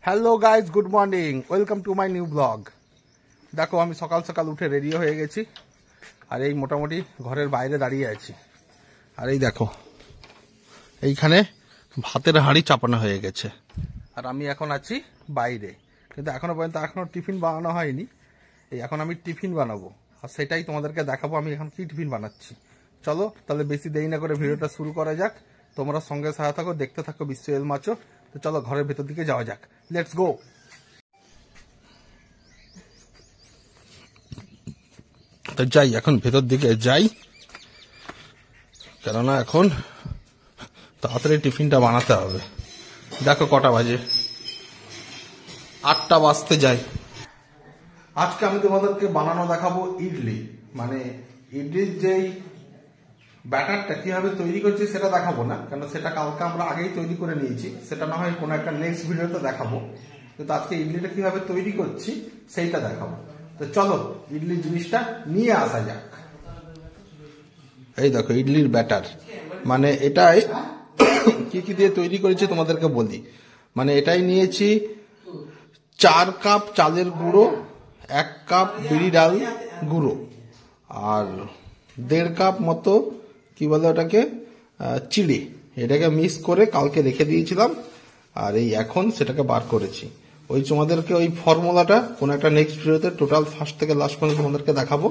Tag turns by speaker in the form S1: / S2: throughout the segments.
S1: Hello guys, good morning, welcome to my new blog. দেখো আমি সকাল সকাল উঠে রেডি হয়ে গেছি, আর এই মোটামুটি ঘরের বাইরে দাঁড়িয়ে আছি। আর এই দেখো এইখানে ভাতের হাঁড়ি চাপানো হয়ে গেছে, আর আমি এখন আছি বাইরে। কিন্তু এখনো পর্যন্ত টিফিন বানানো হয়নি। এখন আমি টিফিন বানাবো, আর সেটাই তোমাদেরকে দেখাবো আমি এখন কি টিফিন বানাচ্ছি। চলো তাহলে বেশি দেরি না করে ভিডিওটা শুরু করা যাক। তোমরা সঙ্গে সাথে থাকো, দেখতে থাকো বিশ্ব এল মাচো। তো চলো ঘরের ভেতর দিকে যাওয়া যাক, লেটস গো। তো যাই, এখন ভেতর দিকে যাই, কেননা এখন তাড়াতাড়ি টিফিনটা বানাতে হবে। দেখো কটা বাজে, 8টা বাজতে যায়। আজকে আমি তোমাদেরকে বানানো দেখাবো ইডলি। মানে ইডলির যেই ব্যাটারটা কিভাবে তৈরি করছি সেটা দেখাবো না, কেন সেটা কালকে আমরা আগেই তৈরি করে নিয়েছি। সেটা না হয় কোনো একটা নেক্সট ভিডিওতে দেখাবো, কিন্তু আজকে ইডলিটা কিভাবে তৈরি করছি সেইটা দেখাবো। তো চলো ইডলি জিনিসটা নিয়ে আসা যাক। এই দেখো ইডলির ব্যাটার, মানে এটাই কি কি দিয়ে তৈরি করেছি তোমাদেরকে বলি। মানে এটাই নিয়েছি 4 কাপ চালের গুঁড়ো, 1 কাপ বিরি ডাল গুঁড়ো, আর 1.5 কাপ মতো কি বলে ওটাকে চিড়ে। এটাকে মিক্স করে কালকে রেখে দিয়েছিলাম, আর এই এখন সেটাকে বার করেছি। ওই তোমাদেরকে ওই ফর্মুলাটা কোন একটা নেক্সট ভিডিওতে টোটাল ফার্স্ট থেকে লাস্ট পর্যন্ত তোমাদেরকে দেখাবো।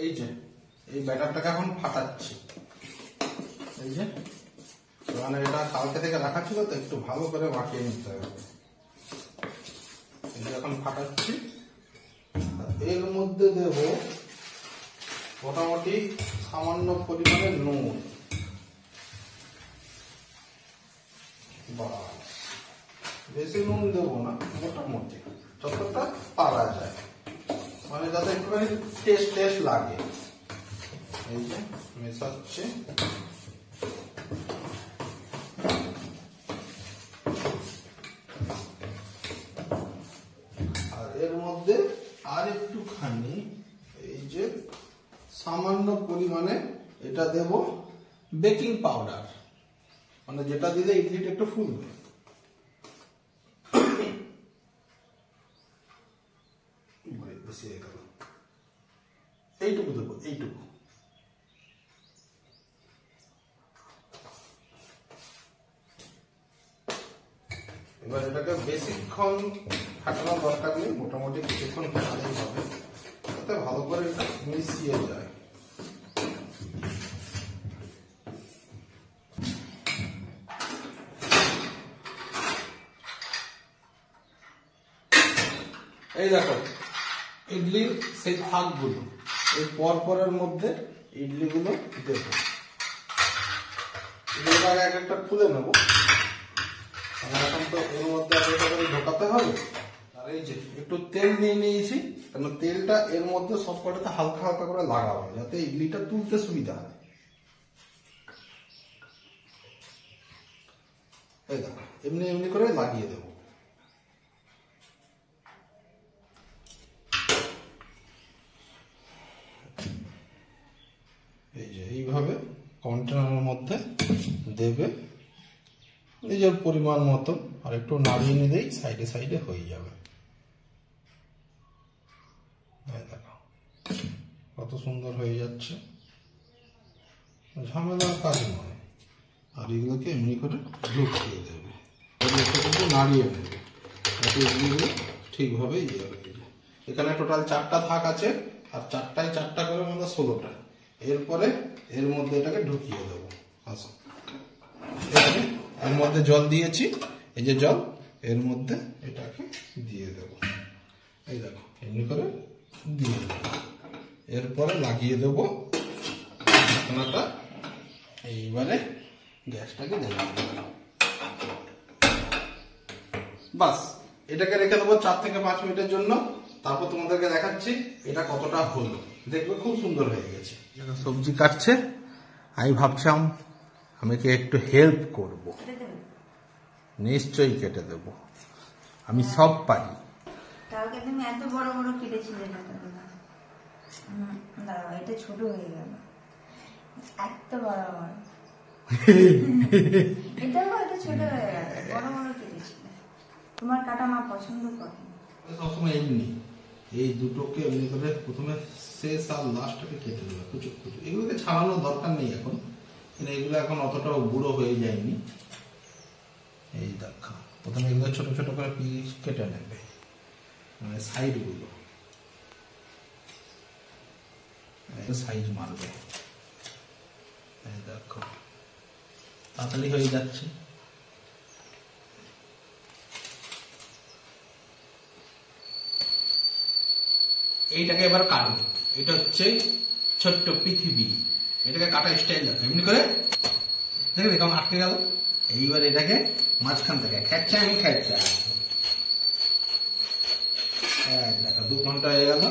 S1: এই যে এই ব্যাটারটাকে এখন ফাটাচ্ছি। এই যে মানে এটা কালকে থেকে রাখা ছিল, তো একটু ভালো করে মাখিয়ে নিতে হবে। এখন ফাটাচ্ছি, এর মধ্যে দেব মোটামুটি সামান্য পরিমাণে নুন। বেশি নুন দেবো না, মোটামুটি যতটা পারা যায়, মানে যাতে একটুখানি টেস্ট লাগে। এই যে মেশাচ্ছি, আর এর মধ্যে আর একটুখানি এই যে সামান্য পরিমাণে এটা দেব বেকিং পাউডার, মানে যেটা দিলে ইডলিটা একটু ফুলবে। এইটুকু দেবো, এইটুকু। এবার এটাকে বেশিক্ষণ ফাটানোর দরকার নেই, মোটামুটি কিছুক্ষণ ফাটালেই হবে, যাতে ভালো করে মিশিয়ে যায়। এই দেখো ইডলির সেই থাকগুলো, এই পরের মধ্যে ইডলিগুলো দেব। এগুলোকে এক একটা খুলে নেবো, এখন তো এর মধ্যে ঢোকাতে হবে। আর এই যে একটু তেল নিয়ে নিয়েছি, কারণ তেলটা এর মধ্যে সবকটাতে হালকা হালকা করে লাগাবো, যাতে ইডলিটা তুলতে সুবিধা হয়। এই দেখো এমনি এমনি করে লাগিয়ে দেবো। এই যে এইভাবে কন্টেনারের মধ্যে দেবে নিজের পরিমাণ মতো, আর একটু নাড়িয়ে নিলেই সাইডে সাইডে হয়ে যাবে। দেখো কত সুন্দর হয়ে যাচ্ছে, ঝামেলার কাজ নয়। আর এগুলোকে এমনি করে ঢুকিয়ে দেবে, একটু নাড়িয়ে নেবে যাতে এগুলো ঠিকভাবে ইয়ে হয়ে যায়। এখানে টোটাল 4টা থাক আছে, আর 4টায় 4টা করে মানে 16টা। এরপরে এর মধ্যে এটাকে ঢুকিয়ে দেবো। আসো, এর মধ্যে জল দিয়েছি, এই যে জল, এর মধ্যে এটাকে দিয়ে দেব। এই দেখো এমনি করে দিয়ে দেবো। এরপরে লাগিয়ে দেব ঢাকনাটা। এইবারে গ্যাসটাকে জ্বালিয়ে দেব। বাস, এটাকে রেখে দেবো 4 থেকে 5 মিনিটের জন্য। তারপর তোমাদেরকে দেখাচ্ছি এটা কতটা হলো। দেখবে খুব সুন্দর হয়ে গেছে। সবজি কাটছে, আমি ভাবছিলাম আমাকে একটু হেল্প করব। নিশ্চয়ই কেটে দেব, আমি সব পারি।
S2: কালকে তুমি এত বড় বড় কেটেছিলে না, দাঁড়াও এটা ছোট হয়ে গেল, এত বড় বড়। এটা ছোট হয়ে গেল। তোমার কাটা মা পছন্দ করে না।
S1: সবসময় এমনি এই দুটোকে এমনি করে প্রথমে শেষ আর লাস্টটাকে কেটে দেবে কুচুক কুচুক। এগুলোকে ছাড়ানোর দরকার নেই এখন, কিন্তু এগুলো এখন অতটাও বুড়ো হয়ে যায়নি। এই দেখো প্রথমে এগুলো ছোট ছোট করে পিস কেটে নেবে, মানে সাইডগুলো সাইজ মারবে। এই দেখো তাড়াতাড়ি হয়ে যাচ্ছে। এইটাকে এবার কাটবো। এটা হচ্ছে ছোট্ট পৃথিবী, এটাকে কাটা স্টাইল দেখো এমনি করে দেখবে কেমন আটকে গেল। এইবার এটাকে মাঝখান থেকে খেচ্ছাং খেচ্ছাং, দেখো 2 ঘন্টা হয়ে গেল।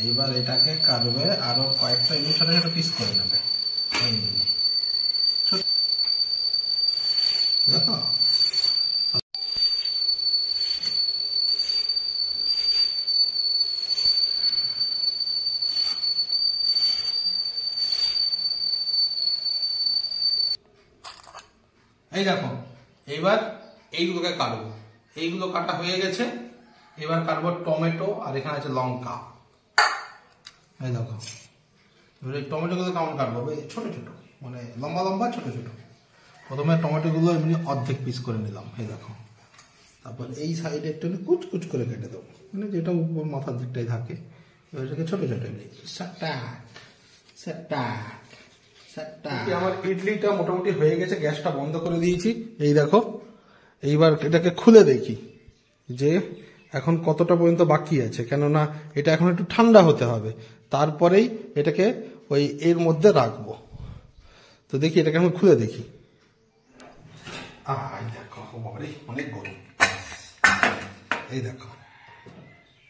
S1: এইবার এটাকে কাটবে আরো কয়েকটা এমনি ছোট ছোট পিস করে নেবে। দেখো এই দেখো এইবার এইগুলোকে কাটবো। এইগুলো কাটা হয়ে গেছে, এবার কাটবো টমেটো আর এখানে আছে লঙ্কা। এই দেখো এবার এই টমেটো গুলো কেমন কাটবো, ছোট ছোট মানে লম্বা লম্বা ছোট ছোট। প্রথমে টমেটো গুলো এমনি অর্ধেক পিস করে নিলাম, এই দেখো। তারপর এই সাইডে একটু কুচ কুচ করে কেটে দেবো, মানে যেটা উপর মাথার দিকটাই থাকে। এবার এটাকে ছোট ছোট আমার ইডলিটা মোটামুটি হয়ে গেছে, গ্যাসটা বন্ধ করে দিয়েছি। এই দেখো এইবার এটাকে খুলে দেখি যে এখন কতটা পর্যন্ত বাকি আছে, কেননা এটা এখন একটু ঠান্ডা হতে হবে, তারপরেই এটাকে ওই এর মধ্যে রাখবো। তো দেখি এটাকে আমি খুলে দেখি। দেখো অনেক গরম। এই দেখো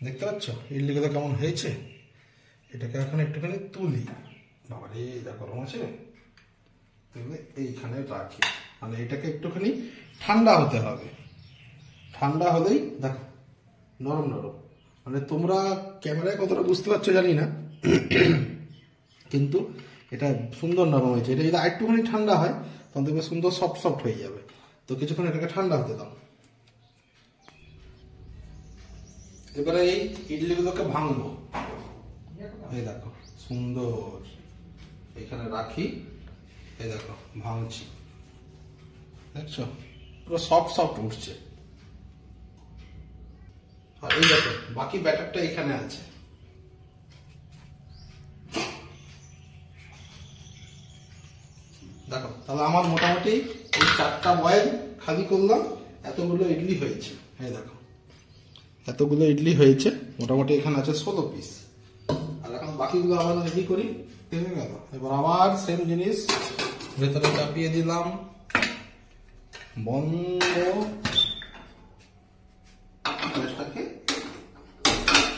S1: দেখতে পাচ্ছ ইডলিগুলো কেমন হয়েছে। এটাকে এখন একটুখানি তুলি। বাবারে যা গরম আছে, এইখানে রাখি, মানে এটাকে একটুখানি ঠান্ডা হতে হবে। ঠান্ডা হলেই দেখো নরম নরম, মানে তোমরা ক্যামেরায় কতটা বুঝতে পারছো জানি না, কিন্তু এটা সুন্দর নরম হয়েছে। এটা যদি আরেকটুখানি ঠান্ডা হয় তখন দেখবে সুন্দর সফট সফট হয়ে যাবে। তো কিছুক্ষণ এটাকে ঠান্ডা হতে দাও। এবারে এই ইডলিগুলোকে ভাঙবো। এই দেখো সুন্দর এখানে রাখি, এই দেখো ভাঙছি, দেখছো পুরো সফট সফট উঠছে। আর এই দেখো বাকি ব্যাটারটা এখানে আছে। দেখো তাহলে আমার মোটামুটি এই 4টা বয়েল খালি করলাম, এতগুলো ইডলি হয়েছে। এই দেখো এতগুলো ইডলি হয়েছে, মোটামুটি এখানে আছে 16 পিস। আর এখন বাকিগুলো আবার রেডি করি। ঠিক গেল, এবার আবার সেম জিনিস ভেতরে চাপিয়ে দিলাম, বন্ধ, গ্যাসটাকে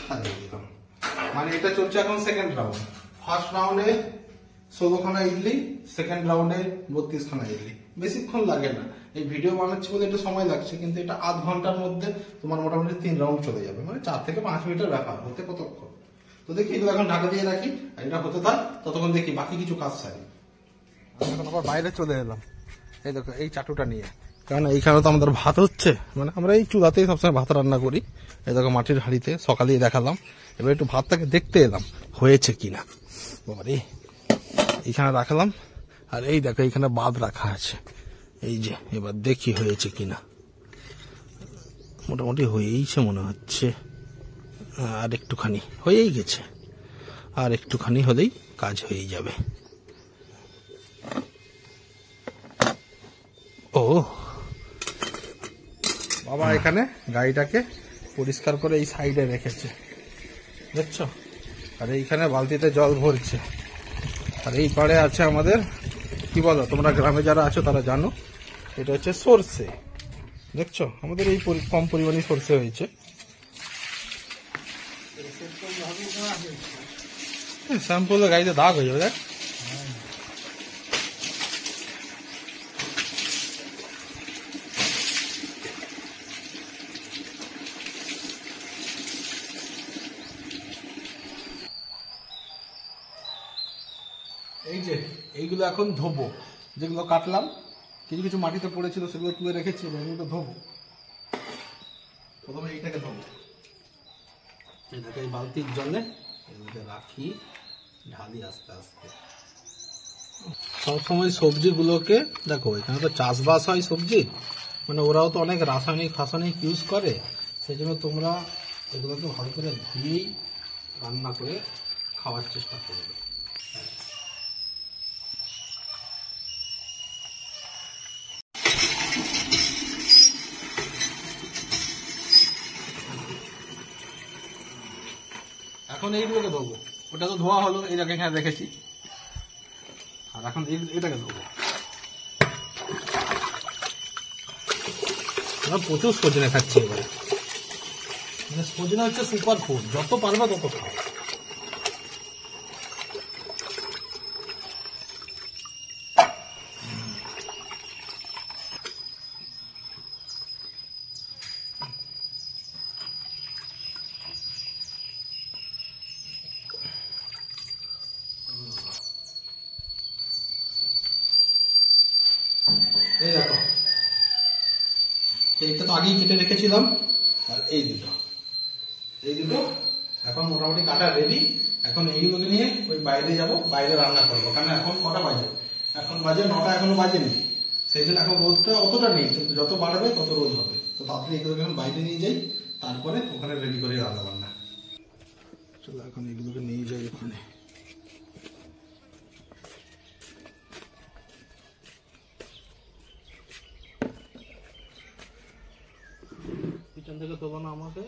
S1: চালিয়ে দিলাম। মানে এটা চলছে এখন সেকেন্ড রাউন্ড। ফার্স্ট রাউন্ডে 16খানা ইডলি, সেকেন্ড রাউন্ডে 32খানা ইডলি। বেশিক্ষণ লাগে না, এই ভিডিও বানাচ্ছি বলে একটু সময় লাগছে, কিন্তু এটা আধ ঘন্টার মধ্যে তোমার মোটামুটি 3 রাউন্ড চলে যাবে, মানে 4 থেকে 5 মিনিটের ব্যাপার। হতে কতক্ষণ? তো দেখি এগুলো এখন ঢাকা দিয়ে রাখি, আর এটা হতে থাক, ততক্ষণ দেখি বাকি কিছু কাজ সারি। এখন আবার বাইরে চলে এলাম, এই দেখো এই চাটুটা নিয়ে, কারণ এইখানে তো আমাদের ভাত হচ্ছে, মানে আমরা এই চুলাতেই সবসময় ভাত রান্না করি। এই দেখো মাটির হাঁড়িতে সকালেই দেখালাম, এবার একটু ভাতটাকে দেখতে এলাম হয়েছে কিনা। বাবারে এইখানে রাখলাম, আর এই দেখো এইখানে বাদ রাখা আছে, এই যে এবার দেখি হয়েছে কিনা। মোটামুটি হয়েইছে মনে হচ্ছে, আর একটুখানি হয়েই গেছে, আর একটুখানি হলেই কাজ হয়ে যাবে। ও বাবা এখানে গাড়িটাকে পরিষ্কার করে এই সাইডে রেখেছে, দেখছো, আর এইখানে বালতিতে জল ভরছে। আর এই পাড়ে আছে আমাদের, কি বলো তোমরা গ্রামে যারা আছো তারা জানো, এটা হচ্ছে সরষে। দেখছো আমাদের এই কম পরিমাণে সরষে হয়েছে। শ্যাম্পুলে গাড়িতে দাগ হয়ে যাবে, দেখ। এই যে এইগুলো এখন ধোবো, যেগুলো কাটলাম, কিছু কিছু মাটিতে পড়েছিল সেগুলো তুলে রেখেছি, এগুলো ধোবো। প্রথমে এইটাকে ধোবো। এটাকে এই বালতির জলে এগুলোকে রাখি, ঢালি আস্তে আস্তে। সবসময় সবজিগুলোকে দেখো, এখানে তো চাষবাস হয় সবজি, মানে ওরাও তো অনেক রাসায়নিক ইউজ করে, সেই জন্য তোমরা এগুলোকে ভালো করে ধুয়েই রান্না করে খাওয়ার চেষ্টা করবে। এখন এইগুলোকে ধোবো, ওটা তো ধোয়া হলো, এটাকে এখানে রেখেছি, আর এখন এটাকে ধোবো। প্রচুর সজনে খাচ্ছি এবারে, মানে সজনে হচ্ছে সুপার ফুড, যত পারবে তত খাও। এই দেখো, এইটা তো আগেই কেটে রেখেছিলাম, আর এই দুটো এখন মোটামুটি কাটা রেডি। এখন এইগুলোকে নিয়ে ওই বাইরে যাব, বাইরে রান্না করবো। কারণ এখন কটা বাজে? এখন বাজে 9টা, এখনো বাজেনি। সেই জন্য এখন রোদটা অতটা নেই, কিন্তু যত বাড়বে তত রোদ হবে। তো তাড়াতাড়ি এগুলোকে এখন বাইরে নিয়ে যাই, তারপরে ওখানে রেডি করে রান্না বান্না। চলো এখন এগুলোকে নিয়ে যাই ওখানে। কিচেন থেকে তোলো না আমাকে,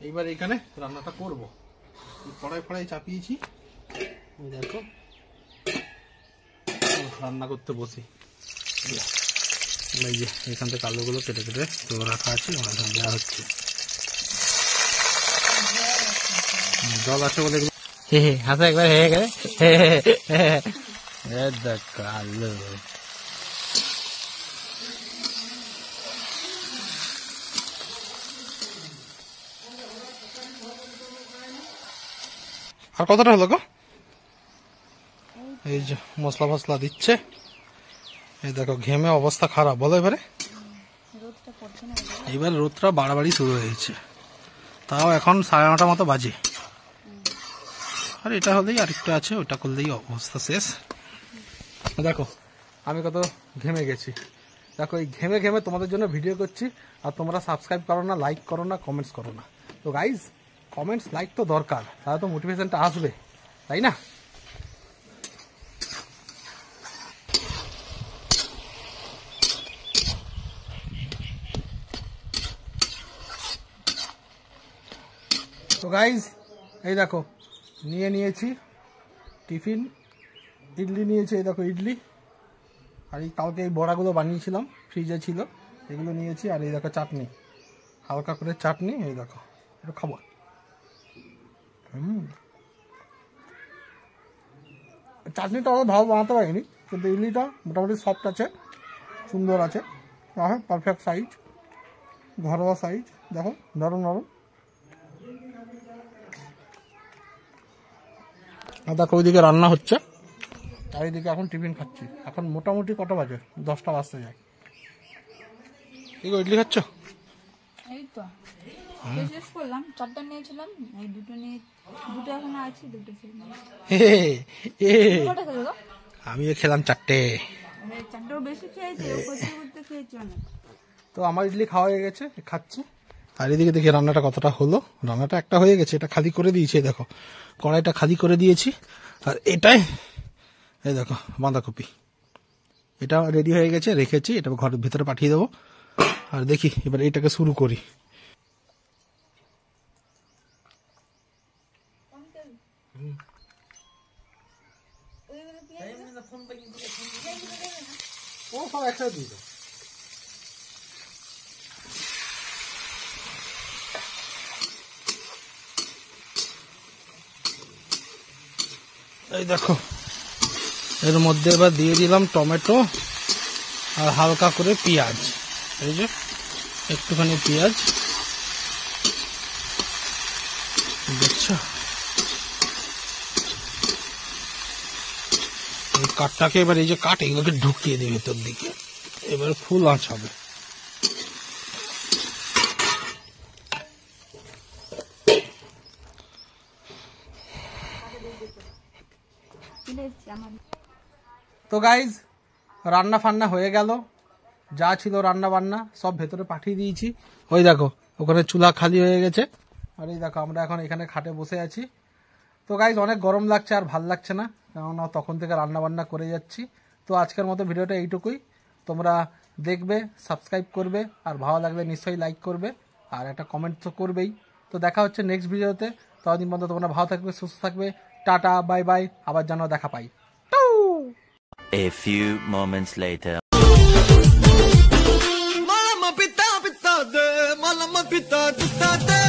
S1: এইবার এখানে রান্নাটা করবো। কড়াই চাপিয়েছি, দেখো রান্না করতে বসি। এই যে এখান থেকে আলুগুলো কেটে কেটে তো রাখা আছে, ওখানে দেওয়া হচ্ছে। জল আছে বলে হাসা একবার হয়ে গেলে দেখো আলু। আর কতটা হলো গো? এই যে মশলা ফসলা দিচ্ছে, এই দেখো ঘেমে অবস্থা খারাপ। বলো এবারে, এইবার রোদটা বাড়াবাড়ি শুরু হয়েছে, তাও এখন 9:30 মতো বাজে। আর এটা হলেই আরেকটা আছে, ওটা করলেই অবস্থা শেষ। দেখো আমি কত ঘেমে গেছি, দেখো এই ঘেমে ঘেমে তোমাদের জন্য ভিডিও করছি, আর তোমরা সাবস্ক্রাইব করো না, লাইক করো না, কমেন্টস করো না। তো গাইজ কমেন্টস লাইক তো দরকার, তাহলে তো মোটিভেশনটা আসবে, তাই না? তো গাইজ এই দেখো নিয়েছি টিফিন, ইডলি নিয়েছি। এই দেখো ইডলি, আর এই কালকে এই বড়াগুলো বানিয়েছিলাম, ফ্রিজে ছিল, এগুলো নিয়েছি। আর এই দেখো চাটনি, হালকা করে চাটনি, এই দেখো একটু খাবো। চাটনিটা অত ভালো বানাতে পারিনি, কিন্তু ইডলিটা মোটামুটি সফট আছে, সুন্দর আছে, পারফেক্ট সাইজ, ঘরোয়া সাইজ। দেখো নরম নরম। আর দেখো ওইদিকে রান্না হচ্ছে, আর এইদিকে এখন টিফিন খাচ্ছি। এখন মোটামুটি কটা বাজে? 10টা বাজতে যায়। ইডলি খাচ্ছ?
S2: এই তো শেষ করলাম, 4টা নিয়েছিলাম, এই দুটো এখন আছে, দুটো
S1: আমিও খেলাম 4টে।
S2: 4টা বেশি খেয়েছি, করতে খেয়েছি অনেক।
S1: তো আমার ইডলি খাওয়া হয়ে গেছে, খাচ্ছি। আর এদিকে দেখি রান্নাটা কতটা হলো। রান্নাটা একটা হয়ে গেছে, এটা খালি করে দিয়েছি, দেখো কড়াইটা খালি করে দিয়েছি। আর এটাই এই দেখো বাঁধাকপি, এটা রেডি হয়ে গেছে, রেখেছি, এটা ঘরের ভিতরে পাঠিয়ে দেবো। আর দেখি এবার এটাকে শুরু করি। ও সব একসাথে দিয়ে দাও। এই দেখো এর মধ্যে এবার দিয়ে দিলাম টমেটো আর হালকা করে পেঁয়াজ, এই যে একটুখানি পেঁয়াজ, দেখছো? এই কাঠটাকে এবার এই যে কাঠ এগুলোকে ঢুকিয়ে দিই ভেতর দিকে, এবার ফুল আঁচ হবে। তো গাইজ রান্না ফান্না হয়ে গেল, যা ছিল রান্না বান্না সব ভেতরে পাঠিয়ে দিয়েছি। ওই দেখো ওখানে চুলা খালি হয়ে গেছে, আর এই দেখো আমরা এখন এখানে খাটে বসে আছি। তো গাইজ অনেক গরম লাগছে, আর ভাল লাগছে না, কেননা তখন থেকে রান্না বান্না করে যাচ্ছি। তো আজকের মতো ভিডিওটা এইটুকুই, তোমরা দেখবে, সাবস্ক্রাইব করবে, আর ভালো লাগলে নিশ্চয়ই লাইক করবে, আর একটা কমেন্ট তো করবেই। তো দেখা হচ্ছে নেক্সট ভিডিওতে, ততদিন পর্যন্ত তোমরা ভালো থাকবে, সুস্থ থাকবে, টাটা বাই বাই, আবার যেন দেখা পাই।
S3: A few moments later. Malama pita pita de, malama pita pita de.